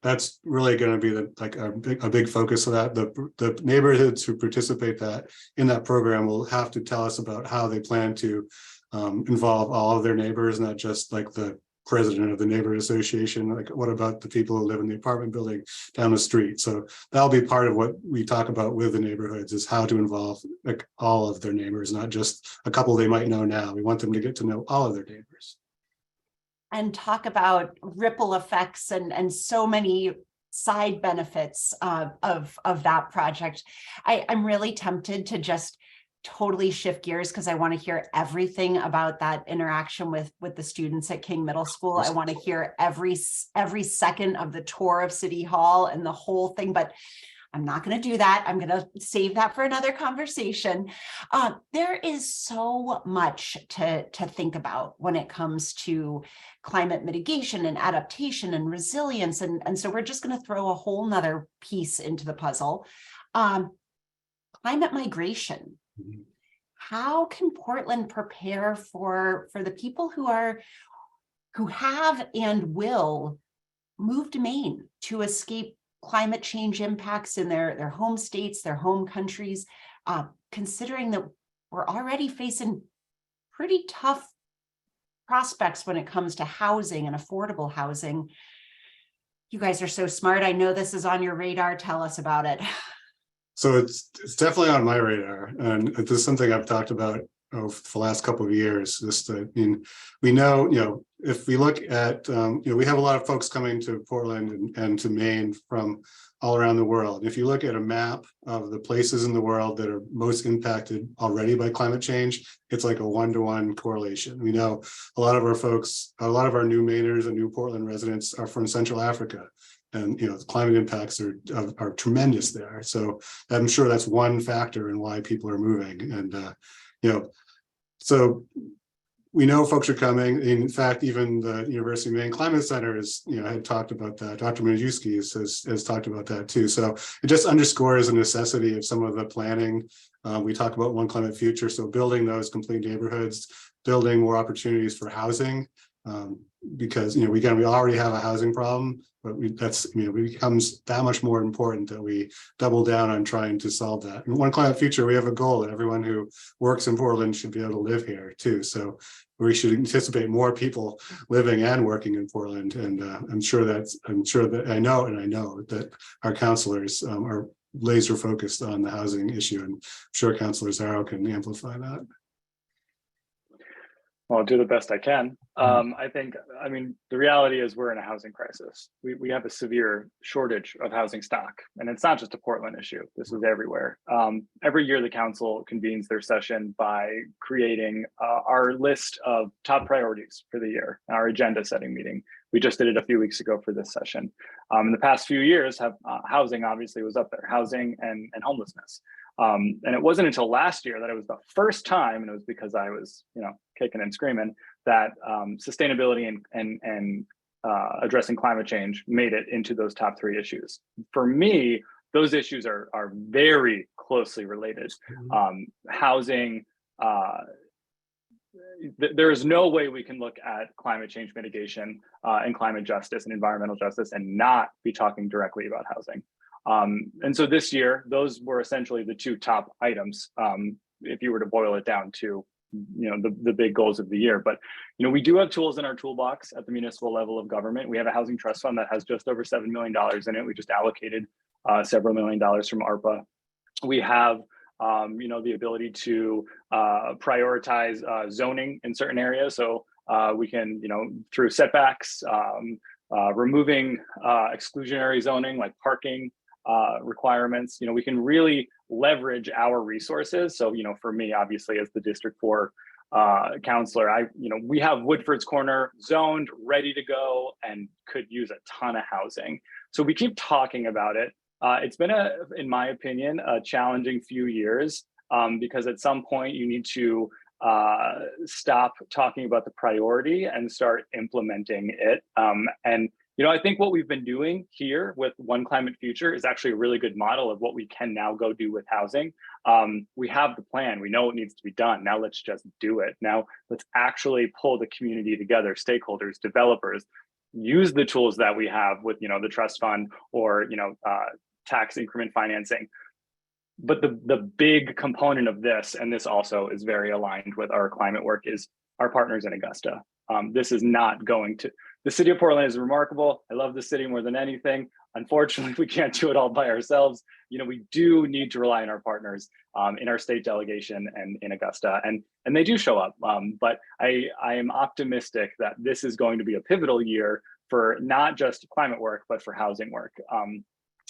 really going to be a big focus of that. The neighborhoods who participate in that program will have to tell us about how they plan to involve all of their neighbors, not just like the president of the neighborhood association. Like, what about the people who live in the apartment building down the street? So that'll be part of what we talk about with the neighborhoods, is how to involve like all of their neighbors, not just a couple they might know now. We want them to get to know all of their neighbors. And talk about ripple effects and so many side benefits of that project. I'm really tempted to just totally shift gears because I want to hear everything about that interaction with the students at King Middle School. I want to hear every second of the tour of City Hall and the whole thing, but I'm not going to do that. I'm going to save that for another conversation. There is so much to think about when it comes to climate mitigation and adaptation and resilience. And so we're just going to throw a whole nother piece into the puzzle. Climate migration. How can Portland prepare for the people who have and will move to Maine to escape climate change impacts in their home states, their home countries, considering that we're already facing pretty tough prospects when it comes to housing and affordable housing? You guys are so smart. I know this is on your radar. Tell us about it. So it's definitely on my radar, and this is something I've talked about for the last couple of years. We know, if we look at, we have a lot of folks coming to Portland and to Maine from all around the world. If you look at a map of the places in the world that are most impacted already by climate change, it's like a 1-to-1 correlation. We know a lot of our folks, a lot of our new Mainers and new Portland residents are from Central Africa. And the climate impacts are tremendous there. So I'm sure that's one factor in why people are moving. And so we know folks are coming. In fact, even the University of Maine Climate Center had talked about that. Dr. Majewski has talked about that too. So it just underscores the necessity of some of the planning. We talk about One Climate Future. So building those complete neighborhoods, building more opportunities for housing. Because we already have a housing problem, but it becomes that much more important that we double down on trying to solve that. In One Climate Future, we have a goal that everyone who works in Portland should be able to live here too. So we should anticipate more people living and working in Portland. And I know that our councilors are laser focused on the housing issue, and I'm sure Councilor Zarro can amplify that. Well, I'll do the best I can. The reality is we're in a housing crisis. We have a severe shortage of housing stock, and it's not just a Portland issue. This is everywhere. Every year, the council convenes their session by creating our list of top priorities for the year, our agenda setting meeting. We just did it a few weeks ago for this session. In the past few years, housing obviously was up there, housing and homelessness. And it wasn't until last year that it was the first time, and it was because I was, kicking and screaming, that sustainability and addressing climate change made it into those top 3 issues. For me, those issues are very closely related. Housing, there is no way we can look at climate change mitigation and climate justice and environmental justice and not be talking directly about housing. And so this year, those were essentially the 2 top items, if you were to boil it down to, the big goals of the year. But, we do have tools in our toolbox at the municipal level of government. We have a housing trust fund that has just over $7 million in it. We just allocated several $1 million from ARPA. We have, the ability to prioritize zoning in certain areas. So we can, through setbacks, removing exclusionary zoning like parking requirements, we can really leverage our resources. So, for me, obviously, as the District 4 counselor, we have Woodford's Corner zoned, ready to go, and could use a ton of housing. So we keep talking about it. It's been in my opinion, a challenging few years because at some point you need to stop talking about the priority and start implementing it. I think what we've been doing here with One Climate Future is actually a really good model of what we can now go do with housing. We have the plan. We know what needs to be done. Now let's just do it. Now let's actually pull the community together, stakeholders, developers, use the tools that we have with, the trust fund or, tax increment financing. But the big component of this, and this also is very aligned with our climate work, is our partners in Augusta. This is not going to, the city of Portland is remarkable. I love the city more than anything. Unfortunately, we can't do it all by ourselves. We do need to rely on our partners in our state delegation and in Augusta, and they do show up. But I am optimistic that this is going to be a pivotal year for not just climate work, but for housing work.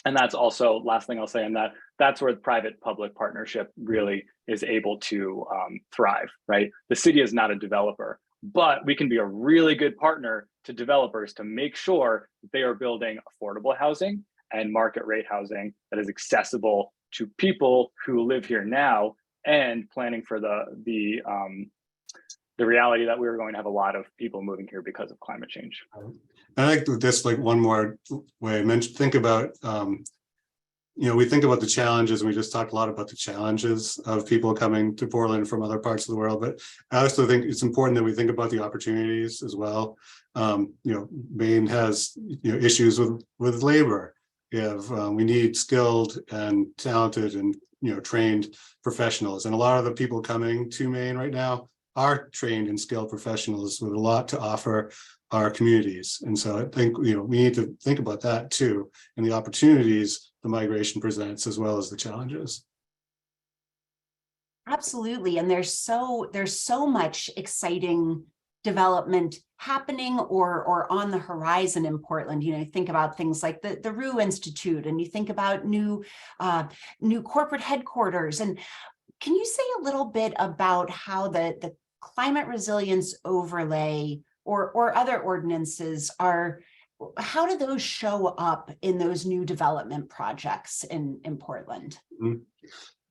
And that's also, last thing I'll say on that, that's where the private-public partnership really is able to thrive, right? The city is not a developer, but we can be a really good partner to developers to make sure that they are building affordable housing and market rate housing that is accessible to people who live here now, and planning for the reality that we were going to have a lot of people moving here because of climate change. I think this, like, one more way I mentioned, think about, we think about the challenges, and we just talked a lot about the challenges of people coming to Portland from other parts of the world, but I also think it's important that we think about the opportunities as well. Maine has, issues with labor. We need skilled and talented and, trained professionals, and a lot of the people coming to Maine right now are trained and skilled professionals with a lot to offer our communities. And so I think, we need to think about that too, and the opportunities the migration presents, as well as the challenges. Absolutely. And there's so much exciting development happening or on the horizon in Portland. Think about things like the Rue Institute, and you think about new corporate headquarters. And can you say a little bit about how the climate resilience overlay or other ordinances how do those show up in those new development projects in Portland? Mm-hmm.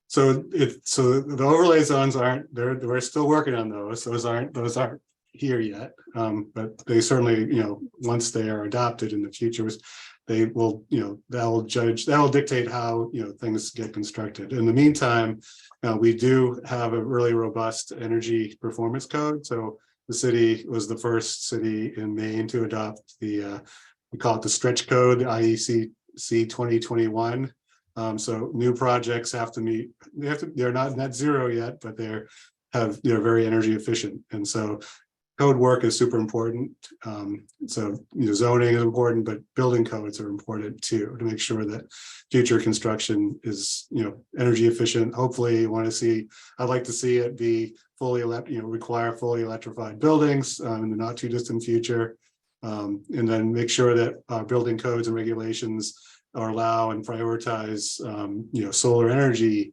So the overlay zones we're still working on those. Those aren't here yet. But they certainly, once they are adopted in the future, they will, that will dictate how, things get constructed. In the meantime, we do have a really robust energy performance code. So the city was the first city in Maine to adopt we call it the stretch code, the IEC 2021. So new projects have to meet, they're not net zero yet, but they're very energy efficient. And so code work is super important. So zoning is important, but building codes are important too, to make sure that future construction is energy efficient. Hopefully I'd like to see it be require fully electrified buildings in the not too distant future. And then make sure that our building codes and regulations allow and prioritize solar energy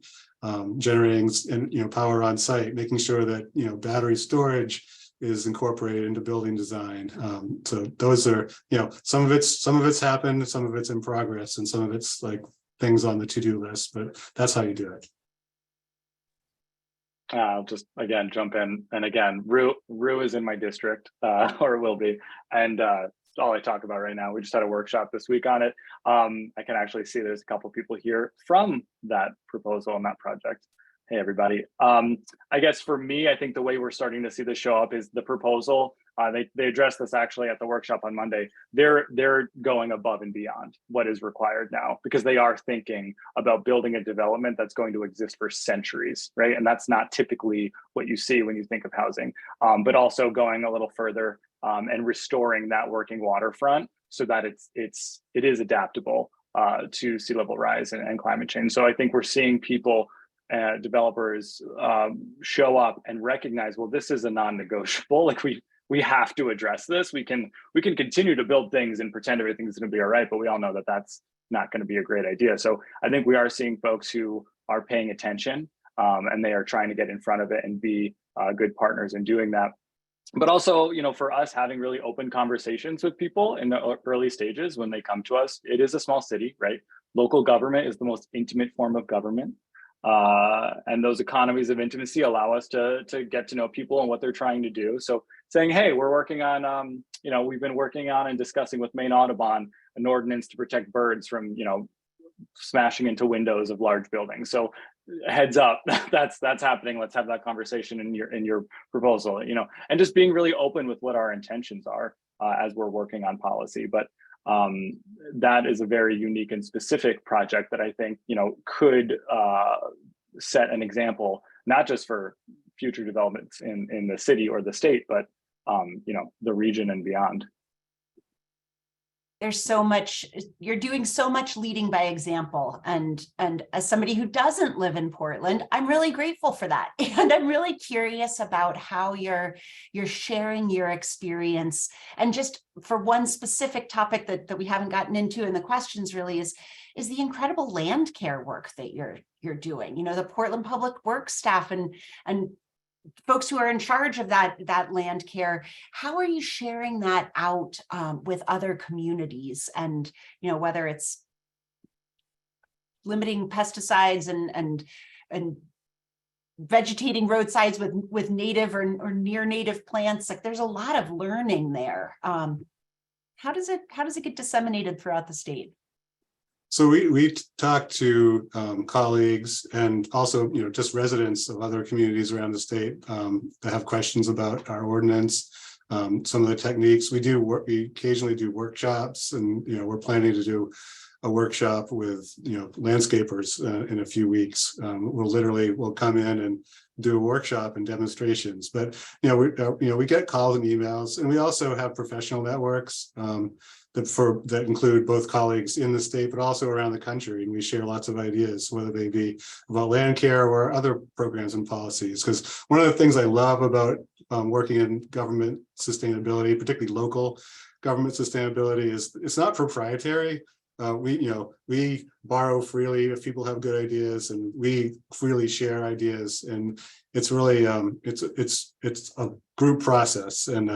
generating and power on site, making sure that battery storage is incorporated into building design. So those are, some of it's happened, some of it's in progress, and some of it's like things on the to-do list, but that's how you do it. I'll just again jump in, and again, Rue is in my district, or will be, and all I talk about right now. We just had a workshop this week on it. I can actually see there's a couple people here from that proposal and that project. Hey, everybody. I guess for me, I think the way we're starting to see this show up is the proposal. They addressed this actually at the workshop on Monday. They're going above and beyond what is required now, because they are thinking about building a development that's going to exist for centuries, right? And that's not typically what you see when you think of housing, but also going a little further and restoring that working waterfront so that it is adaptable to sea level rise and climate change. So I think we're seeing people, developers show up and recognize, well, this is a non-negotiable. Like we have to address this. We can continue to build things and pretend everything's going to be all right, but we all know that that's not going to be a great idea. So I think we are seeing folks who are paying attention and they are trying to get in front of it and be good partners in doing that. But also, for us, having really open conversations with people in the early stages when they come to us. It is a small city, right? Local government is the most intimate form of government. And those economies of intimacy allow us to get to know people and what they're trying to do. So saying, hey, we're working on, we've been working on and discussing with Maine Audubon an ordinance to protect birds from, smashing into windows of large buildings. So heads up, that's happening. Let's have that conversation in your proposal, and just being really open with what our intentions are as we're working on policy. But that is a very unique and specific project that I think, could set an example, not just for future developments in the city or the state, but, the region and beyond. there's so much, you're doing so much leading by example. And as somebody who doesn't live in Portland, I'm really grateful for that. And I'm really curious about how you're sharing your experience. And just for one specific topic that we haven't gotten into in the questions really is the incredible land care work that you're doing. You know, the Portland Public Works staff and folks who are in charge of that land care. How are you sharing that out with other communities? And, you know, whether it's limiting pesticides and vegetating roadsides with native or near native plants, like there's a lot of learning there. How does it get disseminated throughout the state? So we talk to colleagues and also, you know, just residents of other communities around the state that have questions about our ordinance, some of the techniques. We occasionally do workshops, and, you know, we're planning to do a workshop with, you know, landscapers in a few weeks. We'll come in and do a workshop and demonstrations. But, you know, we get calls and emails, and we also have professional networks that include both colleagues in the state, but also around the country. And we share lots of ideas, whether they be about land care or other programs and policies. Because one of the things I love about working in government sustainability, particularly local government sustainability, is it's not proprietary. We borrow freely if people have good ideas, and we freely share ideas. And it's really it's a group process, and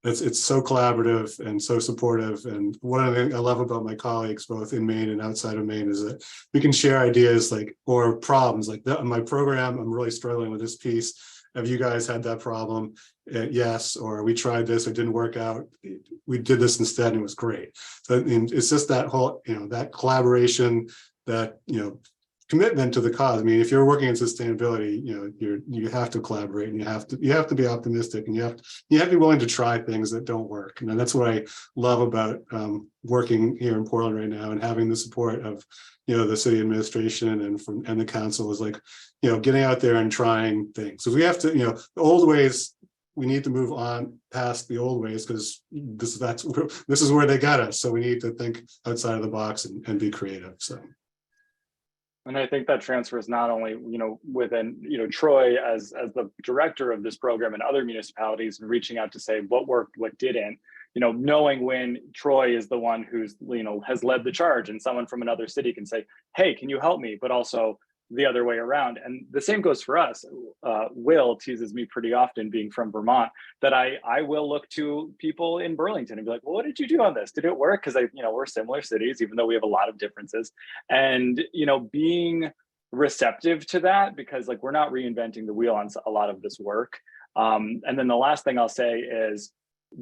it's so collaborative and so supportive. And one of the things I love about my colleagues, both in Maine and outside of Maine, is that we can share ideas or problems like that. In my program, I'm really struggling with this piece. Have you guys had that problem? Yes. Or we tried this, it didn't work out. We did this instead, and it was great. So it's just that whole, you know, that collaboration, that, you know, commitment to the cause. I mean, if you're working in sustainability, you know, you have to collaborate, and you have to be optimistic, and you have to be willing to try things that don't work. And that's what I love about working here in Portland right now, and having the support of, you know, the city administration and the council, is like, you know, getting out there and trying things. So we have to, you know, the old ways, we need to move on past the old ways, because this is where they got us. So we need to think outside of the box and be creative. So. And I think that transfers not only, you know, within, you know, Troy as the director of this program and other municipalities, and reaching out to say what worked, what didn't, you know, knowing when Troy is the one who's, you know, has led the charge, and someone from another city can say, hey, can you help me? But also the other way around. And the same goes for us. Will teases me pretty often, being from Vermont, that I will look to people in Burlington and be like, well, what did you do on this? Did it work? Because you know, we're similar cities, even though we have a lot of differences. And, you know, being receptive to that, because like we're not reinventing the wheel on a lot of this work. And then the last thing I'll say is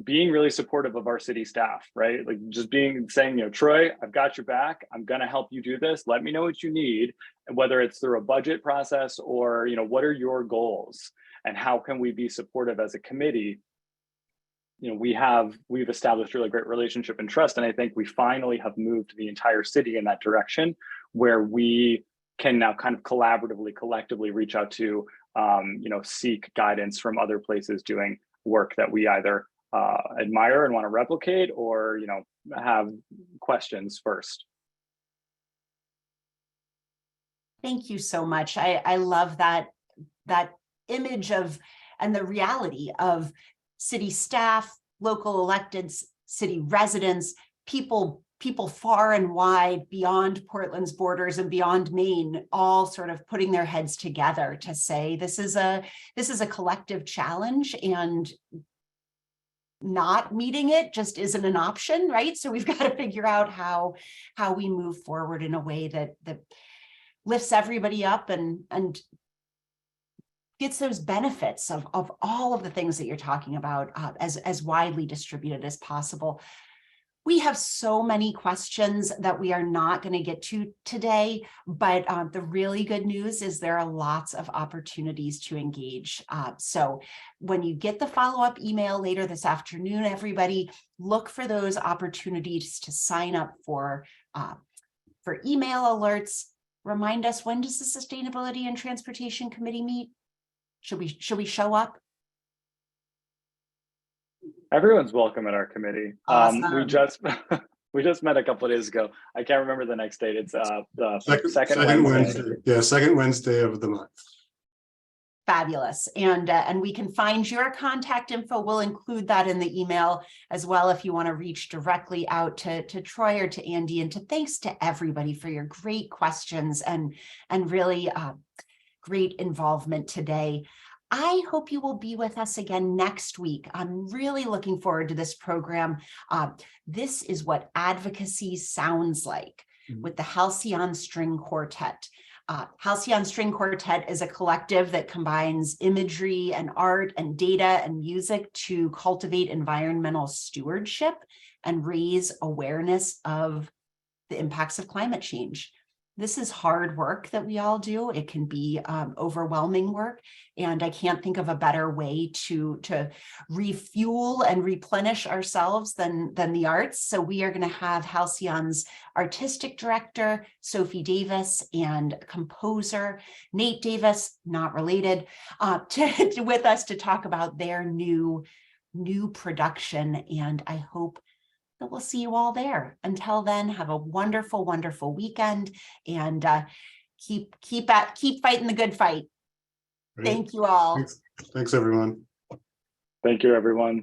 being really supportive of our city staff, right? Like just saying, you know, Troy, I've got your back. I'm going to help you do this. Let me know what you need, and whether it's through a budget process or, you know, what are your goals and how can we be supportive as a committee? You know, we've established really great relationship and trust. And I think we finally have moved the entire city in that direction, where we can now kind of collaboratively, collectively reach out to, you know, seek guidance from other places doing work that we either admire and want to replicate, or, you know, have questions first. Thank you so much. I love that image of, and the reality of city staff, local electeds, city residents, people far and wide beyond Portland's borders and beyond Maine, all sort of putting their heads together to say this is a collective challenge, and not meeting it just isn't an option, right? So we've got to figure out how we move forward in a way that lifts everybody up and gets those benefits of all of the things that you're talking about as widely distributed as possible. We have so many questions that we are not going to get to today, but the really good news is there are lots of opportunities to engage. So when you get the follow-up email later this afternoon, everybody, look for those opportunities to sign up for email alerts. Remind us, when does the Sustainability and Transportation Committee meet? Should we show up? Everyone's welcome at our committee. Awesome. We just met a couple of days ago. I can't remember the next date. It's the second Wednesday. Wednesday. Yeah, second Wednesday of the month. Fabulous. And we can find your contact info. We'll include that in the email as well if you want to reach directly out to Troy or to Andy. And thanks to everybody for your great questions and really great involvement today. I hope you will be with us again next week. I'm really looking forward to this program. This is what advocacy sounds like with the Halcyon String Quartet. Halcyon String Quartet is a collective that combines imagery and art and data and music to cultivate environmental stewardship and raise awareness of the impacts of climate change. This is hard work that we all do. It can be overwhelming work, and I can't think of a better way to refuel and replenish ourselves than the arts. So we are going to have Halcyon's artistic director, Sophie Davis, and composer, Nate Davis, not related, with us to talk about their new production. And I hope that we'll see you all there. Until then, have a wonderful, wonderful weekend, and keep fighting the good fight. Great. Thank you all. Thanks everyone. Thank you, everyone.